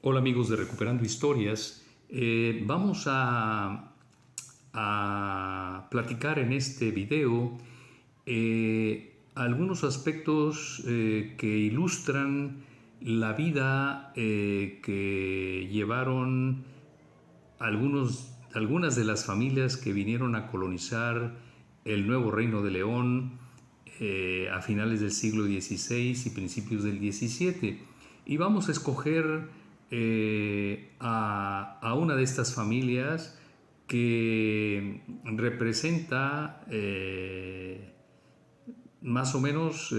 Hola amigos de Recuperando Historias. Vamos a platicar en este video algunos aspectos que ilustran la vida que llevaron algunas de las familias que vinieron a colonizar el nuevo Reino de León a finales del siglo XVI y principios del XVII. Y vamos a escoger a una de estas familias que representa más o menos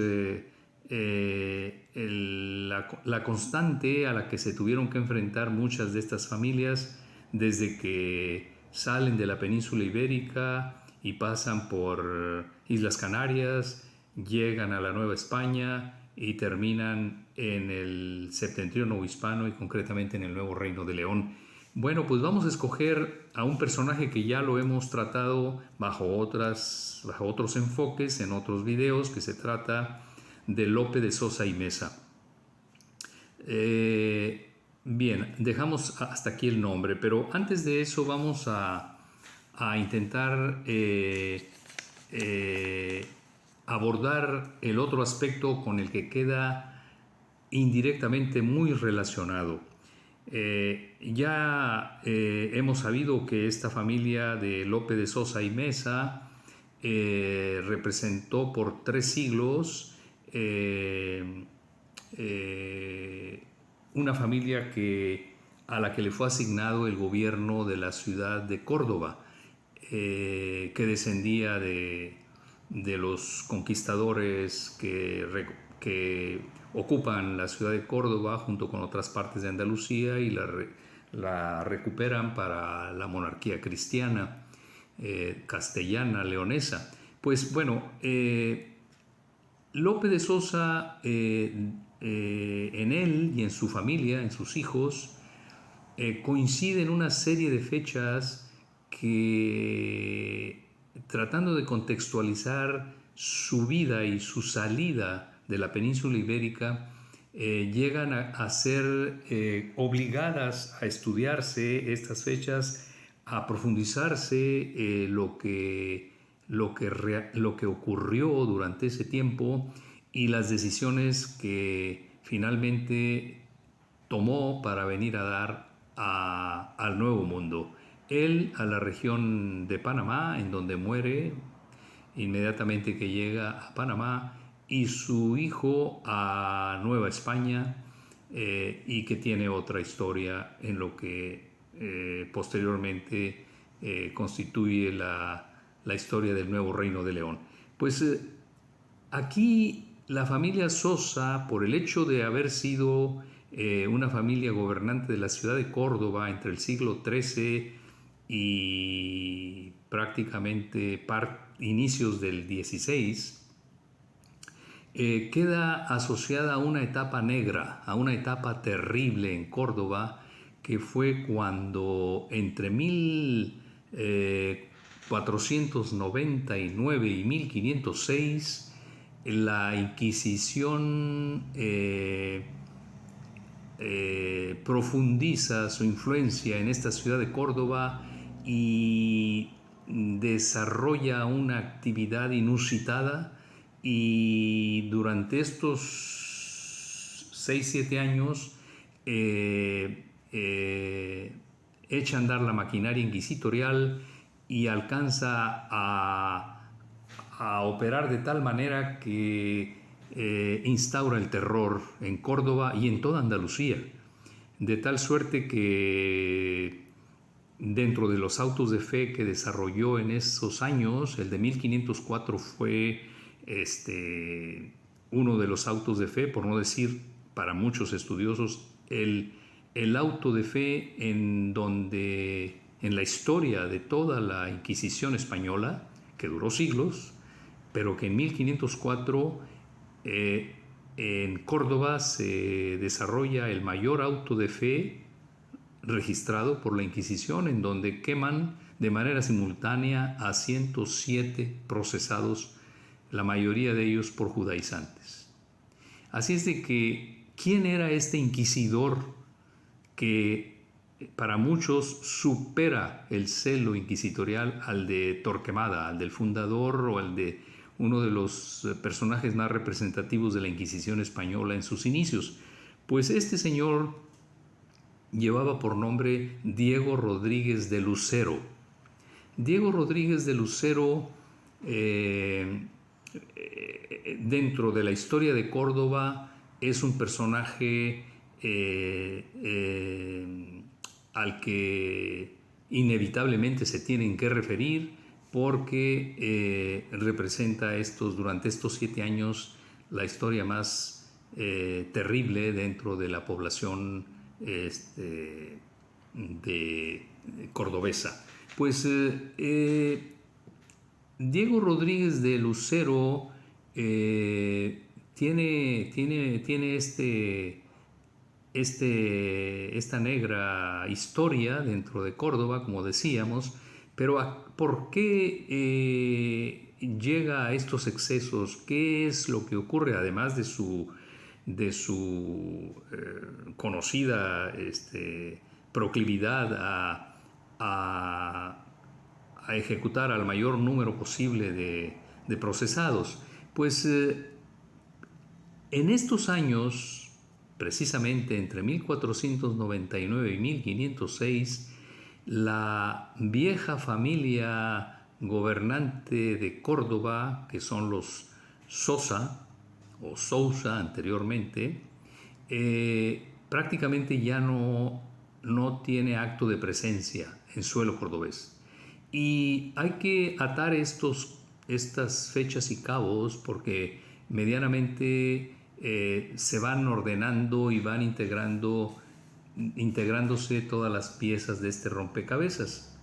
la constante a la que se tuvieron que enfrentar muchas de estas familias desde que salen de la península ibérica y pasan por Islas Canarias, llegan a la Nueva España y terminan en el septentrión hispano y concretamente en el Nuevo Reino de León. Bueno, pues vamos a escoger a un personaje que ya lo hemos tratado bajo otros enfoques en otros videos, que se trata de Lope de Sosa y Mesa. Bien, dejamos hasta aquí el nombre, pero antes de eso vamos a intentar abordar el otro aspecto con el que queda indirectamente muy relacionado. Hemos sabido que esta familia de Lope de Sosa y Mesa representó por 3 siglos una familia a la que le fue asignado el gobierno de la ciudad de Córdoba, que descendía de los conquistadores que ocupan la ciudad de Córdoba junto con otras partes de Andalucía y la recuperan para la monarquía cristiana, castellana, leonesa. Pues bueno, Lope de Sosa, en él y en su familia, en sus hijos, coinciden una serie de fechas que, tratando de contextualizar su vida y su salida de la península ibérica, llegan a ser obligadas a estudiarse estas fechas, a profundizarse lo que ocurrió durante ese tiempo y las decisiones que finalmente tomó para venir a dar al Nuevo Mundo. Él a la región de Panamá, en donde muere inmediatamente que llega a Panamá, y su hijo a Nueva España, y que tiene otra historia en lo que posteriormente constituye la historia del Nuevo Reino de León. Pues aquí la familia Sosa, por el hecho de haber sido una familia gobernante de la ciudad de Córdoba entre el siglo XIII y prácticamente inicios del XVI, queda asociada a una etapa negra, a una etapa terrible en Córdoba, que fue cuando entre 1499 y 1506 la Inquisición profundiza su influencia en esta ciudad de Córdoba y desarrolla una actividad inusitada, y durante estos 6-7 años echa a andar la maquinaria inquisitorial y alcanza a operar de tal manera que instaura el terror en Córdoba y en toda Andalucía, de tal suerte que dentro de los autos de fe que desarrolló en esos años, el de 1504 fue uno de los autos de fe, por no decir para muchos estudiosos el auto de fe en la historia de toda la Inquisición española, que duró siglos, pero que en 1504 en Córdoba se desarrolla el mayor auto de fe registrado por la Inquisición, en donde queman de manera simultánea a 107 procesados, la mayoría de ellos por judaizantes. Así es de que, ¿quién era este inquisidor que para muchos supera el celo inquisitorial al de Torquemada, al del fundador o al de uno de los personajes más representativos de la Inquisición española en sus inicios. Pues este señor llevaba por nombre Diego Rodríguez de Lucero. Diego Rodríguez de Lucero, dentro de la historia de Córdoba, es un personaje al que inevitablemente se tienen que referir porque representa durante estos 7 años la historia más terrible dentro de la población de cordobesa. Pues Diego Rodríguez de Lucero tiene esta negra historia dentro de Córdoba, como decíamos, pero ¿por qué llega a estos excesos? ¿Qué es lo que ocurre además de su conocida proclividad a ejecutar al mayor número posible de procesados? Pues en estos años, precisamente entre 1499 y 1506, la vieja familia gobernante de Córdoba, que son los Sosa o Sousa anteriormente, prácticamente ya no tiene acto de presencia en suelo cordobés. Y hay que atar estas fechas y cabos porque medianamente se van ordenando y van integrándose todas las piezas de este rompecabezas.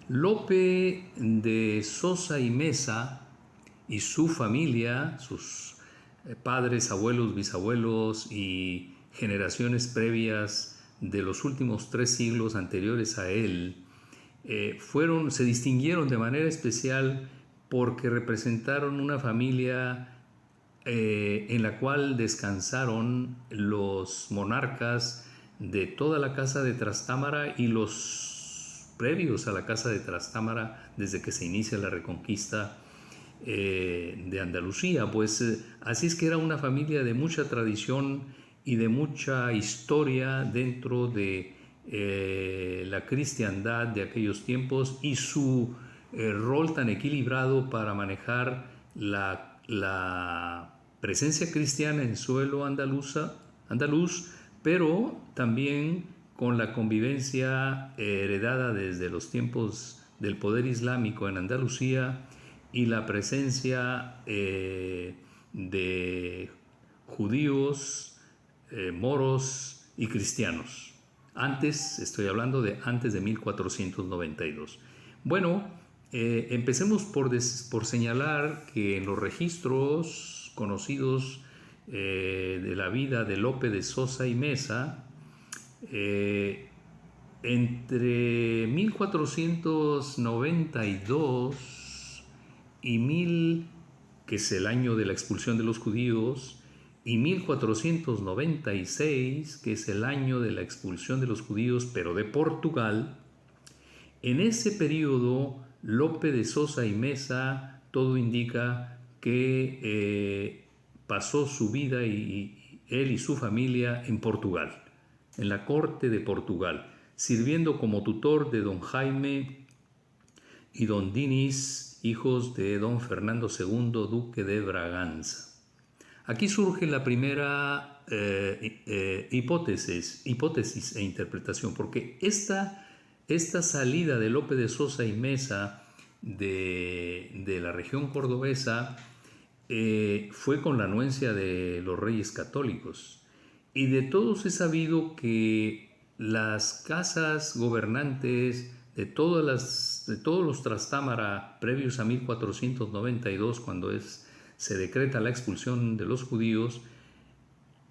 Lope de Sosa y Mesa y su familia, sus padres, abuelos, bisabuelos y generaciones previas de los últimos 3 siglos anteriores a él, se distinguieron de manera especial porque representaron una familia en la cual descansaron los monarcas de toda la casa de Trastámara y los previos a la casa de Trastámara desde que se inicia la reconquista de Andalucía. Pues así es que era una familia de mucha tradición y de mucha historia dentro de la cristiandad de aquellos tiempos y su rol tan equilibrado para manejar la presencia cristiana en suelo andaluz, pero también con la convivencia heredada desde los tiempos del poder islámico en Andalucía y la presencia de judíos, moros y cristianos. Estoy hablando de antes de 1492. Bueno, empecemos por señalar que en los registros conocidos de la vida de Lope de Sosa y Mesa, entre 1492 y que es el año de la expulsión de los judíos, y 1496, que es el año de la expulsión de los judíos, pero de Portugal, en ese periodo, Lope de Sosa y Mesa, todo indica que pasó su vida y él y su familia en Portugal, en la corte de Portugal, sirviendo como tutor de don Jaime y don Dinis, hijos de don Fernando II, duque de Braganza. Aquí surge la primera hipótesis e interpretación, porque esta salida de Lope de Sosa y Mesa de la región cordobesa fue con la anuencia de los reyes católicos. Y de todos he sabido que las casas gobernantes de todos los Trastámara previos a 1492, cuando se decreta la expulsión de los judíos,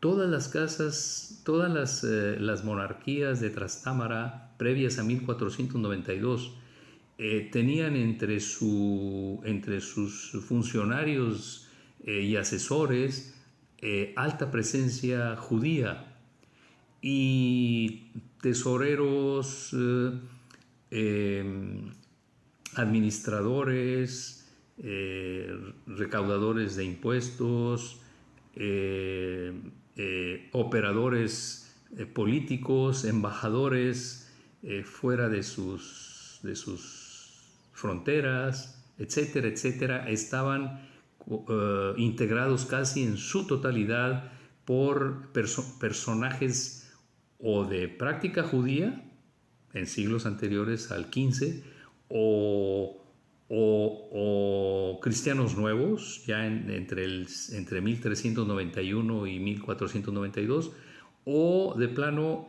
todas las casas, todas las monarquías de Trastámara previas a 1492 tenían entre sus funcionarios y asesores alta presencia judía. y tesoreros, administradores, recaudadores de impuestos, operadores políticos, embajadores fuera de sus fronteras, etcétera, etcétera, estaban integrados casi en su totalidad por personajes o de práctica judía en siglos anteriores al XV o cristianos nuevos ya entre 1391 y 1492 o de plano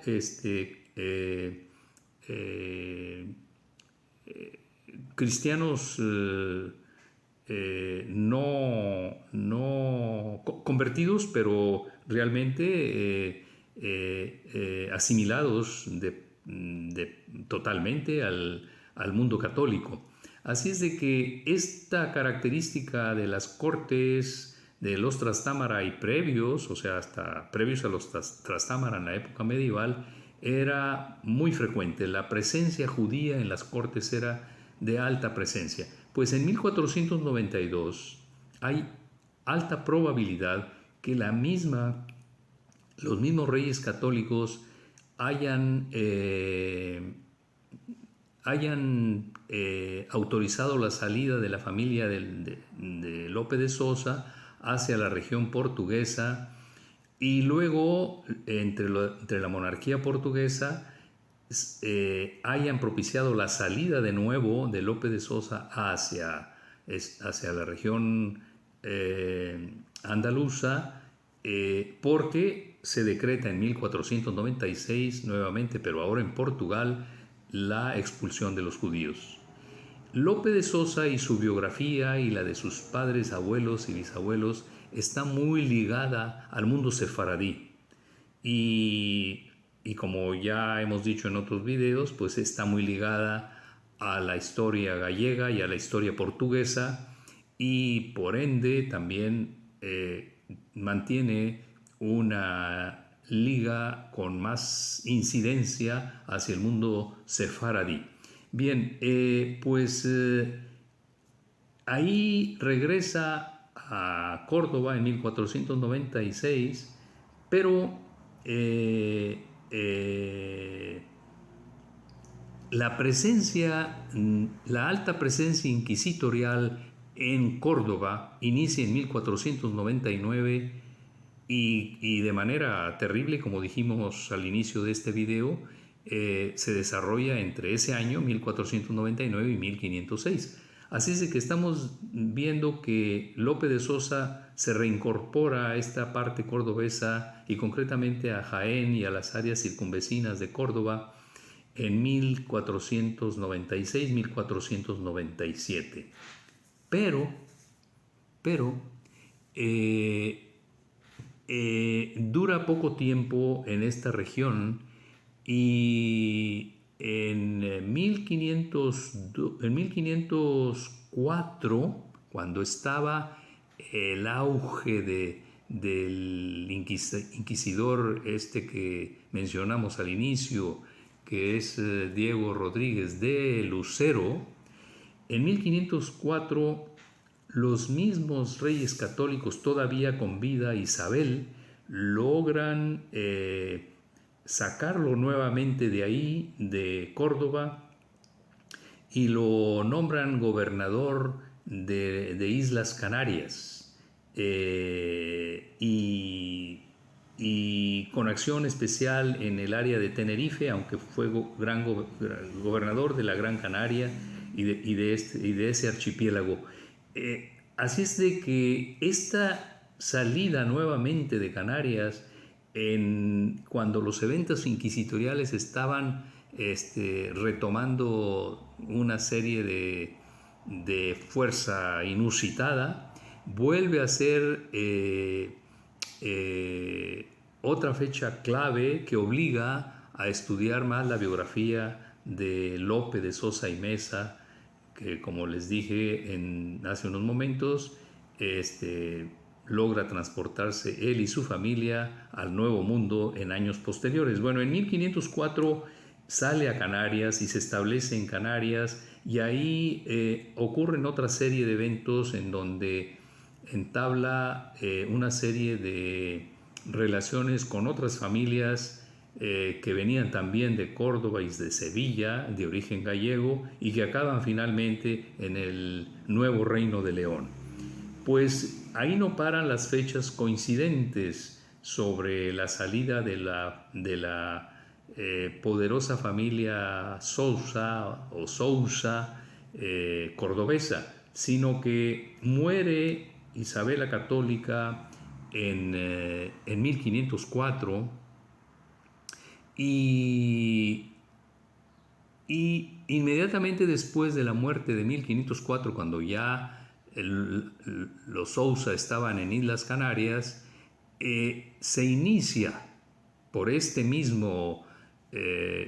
cristianos no convertidos, pero realmente asimilados totalmente al mundo católico. Así es de que esta característica de las cortes de los Trastámara y previos, o sea, hasta previos a los Trastámara en la época medieval, era muy frecuente. La presencia judía en las cortes era de alta presencia. Pues en 1492 hay alta probabilidad que los mismos reyes católicos hayan autorizado la salida de la familia de Lope de Sosa hacia la región portuguesa y luego entre la monarquía portuguesa hayan propiciado la salida de nuevo de Lope de Sosa hacia la región andaluza, porque se decreta en 1496 nuevamente, pero ahora en Portugal, la expulsión de los judíos. Lope de Sosa y su biografía y la de sus padres, abuelos y bisabuelos está muy ligada al mundo sefaradí y como ya hemos dicho en otros videos, pues está muy ligada a la historia gallega y a la historia portuguesa y por ende también mantiene una liga con más incidencia hacia el mundo sefaradí. Bien, ahí regresa a Córdoba en 1496, pero la alta presencia inquisitorial en Córdoba inicia en 1499 y de manera terrible, como dijimos al inicio de este video, se desarrolla entre ese año 1499 y 1506. Así es de que estamos viendo que Lope de Sosa se reincorpora a esta parte cordobesa y concretamente a Jaén y a las áreas circunvecinas de Córdoba en 1496-1497. Pero dura poco tiempo en esta región y en 1504, cuando estaba el auge del inquisidor que mencionamos al inicio, que es Diego Rodríguez de Lucero, en 1504 los mismos reyes católicos todavía con vida, Isabel, logran sacarlo nuevamente de ahí, de Córdoba, y lo nombran gobernador de Islas Canarias y con acción especial en el área de Tenerife, aunque fue gobernador de la Gran Canaria y de ese archipiélago. Así es de que esta salida nuevamente de Canarias, cuando los eventos inquisitoriales estaban retomando una serie de fuerza inusitada, vuelve a ser otra fecha clave que obliga a estudiar más la biografía de Lope de Sosa y Mesa, que como les dije hace unos momentos, logra transportarse él y su familia al Nuevo Mundo en años posteriores. Bueno, en 1504 sale a Canarias y se establece en Canarias, y ahí ocurren otra serie de eventos en donde entabla una serie de relaciones con otras familias que venían también de Córdoba y de Sevilla, de origen gallego, y que acaban finalmente en el nuevo Reino de León. Pues ahí no paran las fechas coincidentes sobre la salida de la poderosa familia Sousa o Sousa cordobesa, sino que muere Isabel la Católica en 1504 y inmediatamente después de la muerte de 1504, cuando ya los Sousa estaban en Islas Canarias, se inicia por este mismo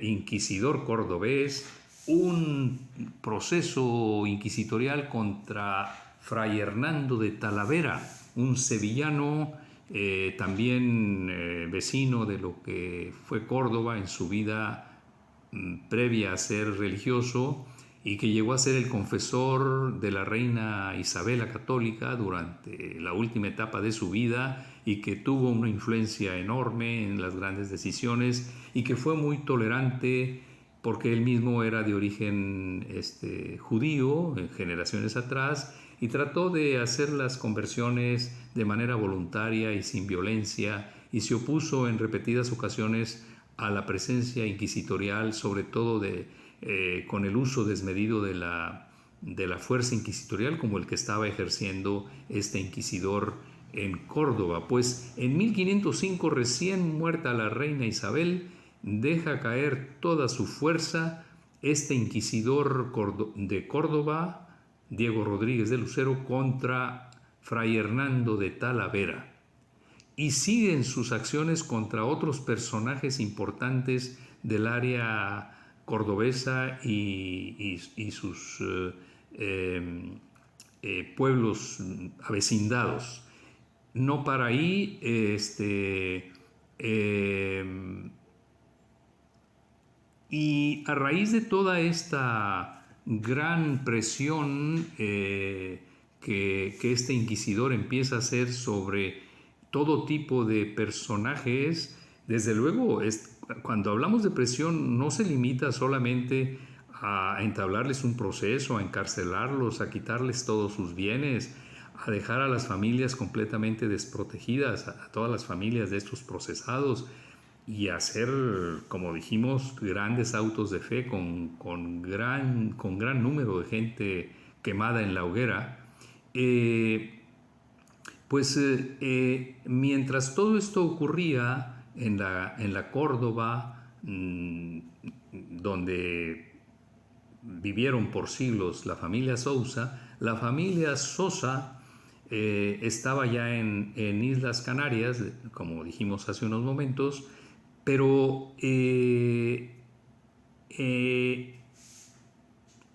inquisidor cordobés un proceso inquisitorial contra Fray Hernando de Talavera, un sevillano también vecino de lo que fue Córdoba en su vida previa a ser religioso, y que llegó a ser el confesor de la reina Isabel la Católica durante la última etapa de su vida, y que tuvo una influencia enorme en las grandes decisiones, y que fue muy tolerante porque él mismo era de origen judío en generaciones atrás, y trató de hacer las conversiones de manera voluntaria y sin violencia, y se opuso en repetidas ocasiones a la presencia inquisitorial, sobre todo con el uso desmedido de la fuerza inquisitorial como el que estaba ejerciendo este inquisidor en Córdoba. Pues en 1505, recién muerta la reina Isabel, deja caer toda su fuerza este inquisidor de Córdoba, Diego Rodríguez de Lucero, contra Fray Hernando de Talavera, y siguen sus acciones contra otros personajes importantes del área cordobesa y sus pueblos avecindados. No para ahí, y a raíz de toda esta gran presión que este inquisidor empieza a hacer sobre todo tipo de personajes, desde luego, cuando hablamos de presión no se limita solamente a entablarles un proceso, a encarcelarlos, a quitarles todos sus bienes, a dejar a las familias completamente desprotegidas, a todas las familias de estos procesados, y hacer, como dijimos, grandes autos de fe con gran número de gente quemada en la hoguera. Mientras todo esto ocurría en la Córdoba, donde vivieron por siglos la familia Sousa, la familia Sosa estaba ya en Islas Canarias, como dijimos hace unos momentos, pero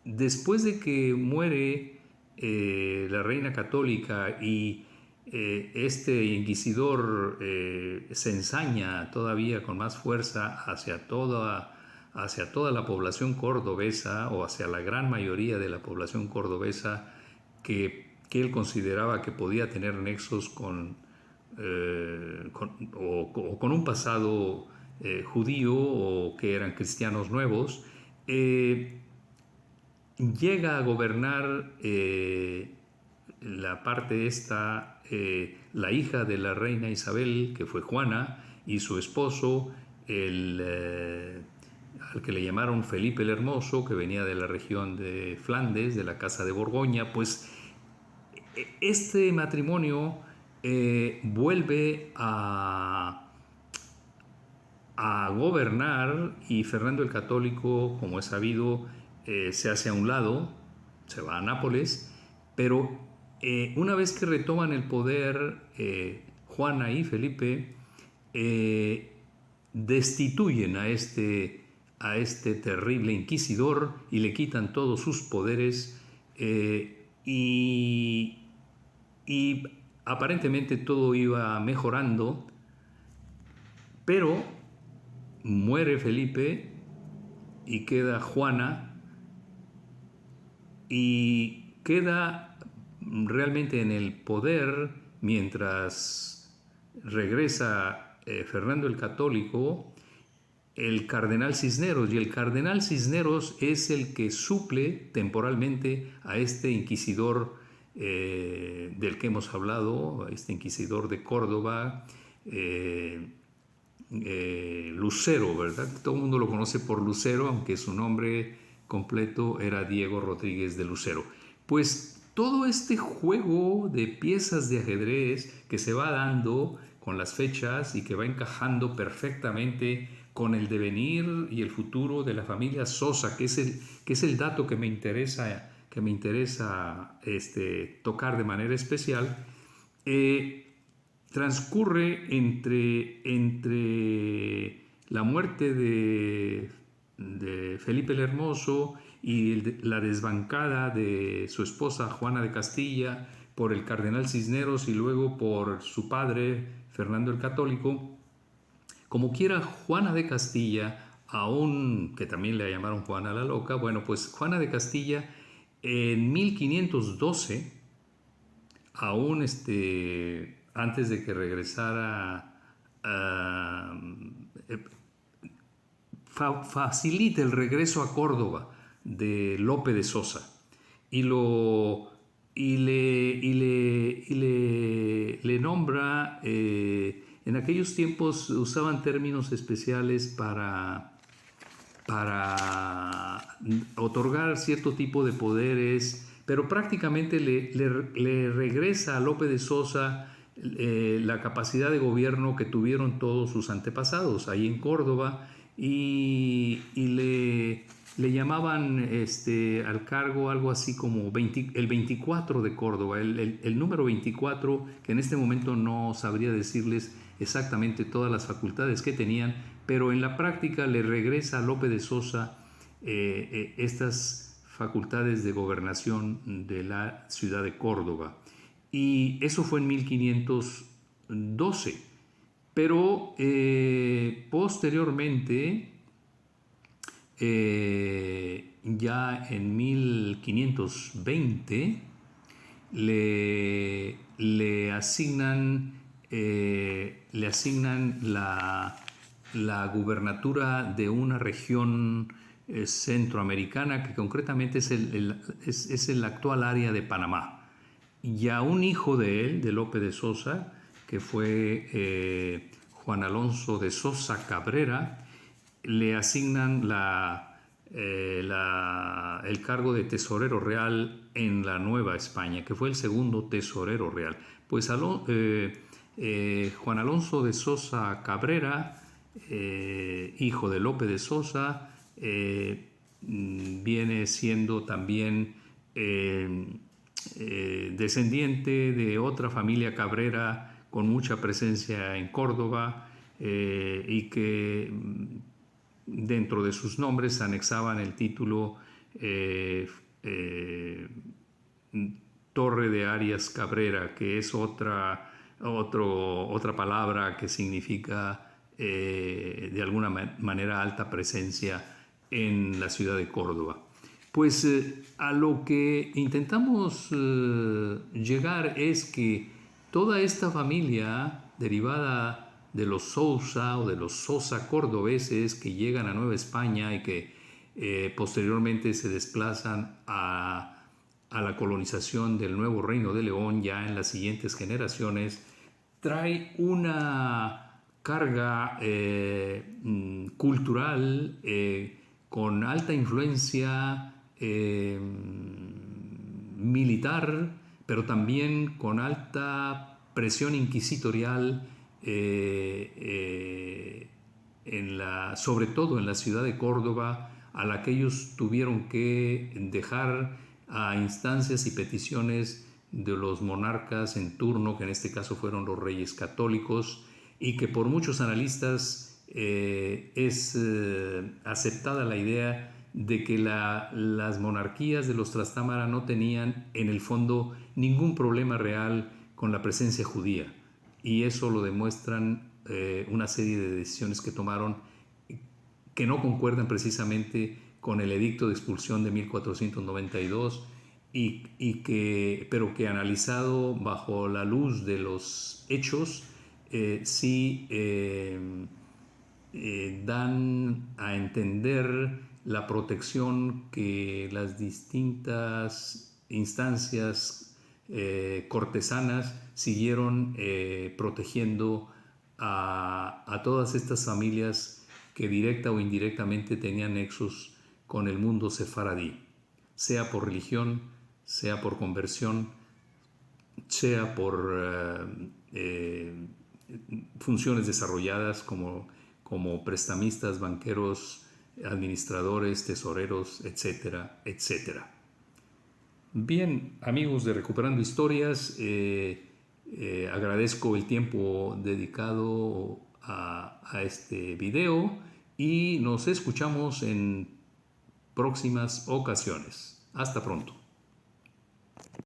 después de que muere la reina católica y este inquisidor se ensaña todavía con más fuerza hacia toda la población cordobesa, o hacia la gran mayoría de la población cordobesa que él consideraba que podía tener nexos con un pasado judío, o que eran cristianos nuevos, llega a gobernar la parte esta, la hija de la reina Isabel, que fue Juana, y su esposo, al que le llamaron Felipe el Hermoso, que venía de la región de Flandes, de la Casa de Borgoña. Pues este matrimonio vuelve a gobernar, y Fernando el Católico, como es sabido, se hace a un lado, se va a Nápoles, pero una vez que retoman el poder Juana y Felipe, destituyen a este terrible inquisidor y le quitan todos sus poderes, y aparentemente todo iba mejorando, pero muere Felipe y queda Juana, y queda realmente en el poder mientras regresa Fernando el Católico, el cardenal Cisneros, y el cardenal Cisneros es el que suple temporalmente a este inquisidor del que hemos hablado, este inquisidor de Córdoba, Lucero, ¿verdad? Todo el mundo lo conoce por Lucero, aunque su nombre completo era Diego Rodríguez de Lucero. Pues todo este juego de piezas de ajedrez que se va dando con las fechas y que va encajando perfectamente con el devenir y el futuro de la familia Sosa, que es el dato que me interesa, tocar de manera especial, transcurre entre la muerte de Felipe el Hermoso y la desbancada de su esposa Juana de Castilla por el cardenal Cisneros y luego por su padre Fernando el Católico. Como quiera, Juana de Castilla, aún que también le llamaron Juana la Loca, bueno, pues Juana de Castilla en 1512, aún antes de que regresara, facilita el regreso a Córdoba de Lope de Sosa y le nombra, en aquellos tiempos usaban términos especiales para otorgar cierto tipo de poderes, pero prácticamente le regresa a Lope de Sosa la capacidad de gobierno que tuvieron todos sus antepasados ahí en Córdoba, y le llamaban al cargo algo así como el 24 de Córdoba, el número 24, que en este momento no sabría decirles exactamente todas las facultades que tenían, pero en la práctica le regresa a Lope de Sosa estas facultades de gobernación de la ciudad de Córdoba. Y eso fue en 1512. Pero posteriormente, ya en 1520, le asignan la gubernatura de una región centroamericana que concretamente es el actual área de Panamá. Y a un hijo de él, de Lope de Sosa, que fue Juan Alonso de Sosa Cabrera, le asignan el cargo de tesorero real en la Nueva España, que fue el segundo tesorero real. Pues Juan Alonso de Sosa Cabrera, hijo de Lope de Sosa, viene siendo también descendiente de otra familia Cabrera con mucha presencia en Córdoba, y que dentro de sus nombres anexaban el título Torre de Arias Cabrera, que es otra palabra que significa de alguna manera alta presencia en la ciudad de Córdoba. Pues a lo que intentamos llegar es que toda esta familia derivada de los Sousa o de los Sosa cordobeses que llegan a Nueva España y que posteriormente se desplazan a la colonización del nuevo Reino de León ya en las siguientes generaciones, trae una carga cultural con alta influencia militar, pero también con alta presión inquisitorial, sobre todo en la ciudad de Córdoba, a la que ellos tuvieron que dejar a instancias y peticiones de los monarcas en turno, que en este caso fueron los reyes católicos, y que por muchos analistas es aceptada la idea de que las monarquías de los Trastámara no tenían en el fondo ningún problema real con la presencia judía. Y eso lo demuestran una serie de decisiones que tomaron que no concuerdan precisamente con el edicto de expulsión de 1492 pero que analizado bajo la luz de los hechos sí dan a entender la protección que las distintas instancias cortesanas siguieron protegiendo a todas estas familias que directa o indirectamente tenían nexos con el mundo sefaradí, sea por religión, sea por conversión, sea por funciones desarrolladas como prestamistas, banqueros, administradores, tesoreros, etcétera, etcétera. Bien, amigos de Recuperando Historias, agradezco el tiempo dedicado a este video y nos escuchamos en próximas ocasiones. Hasta pronto.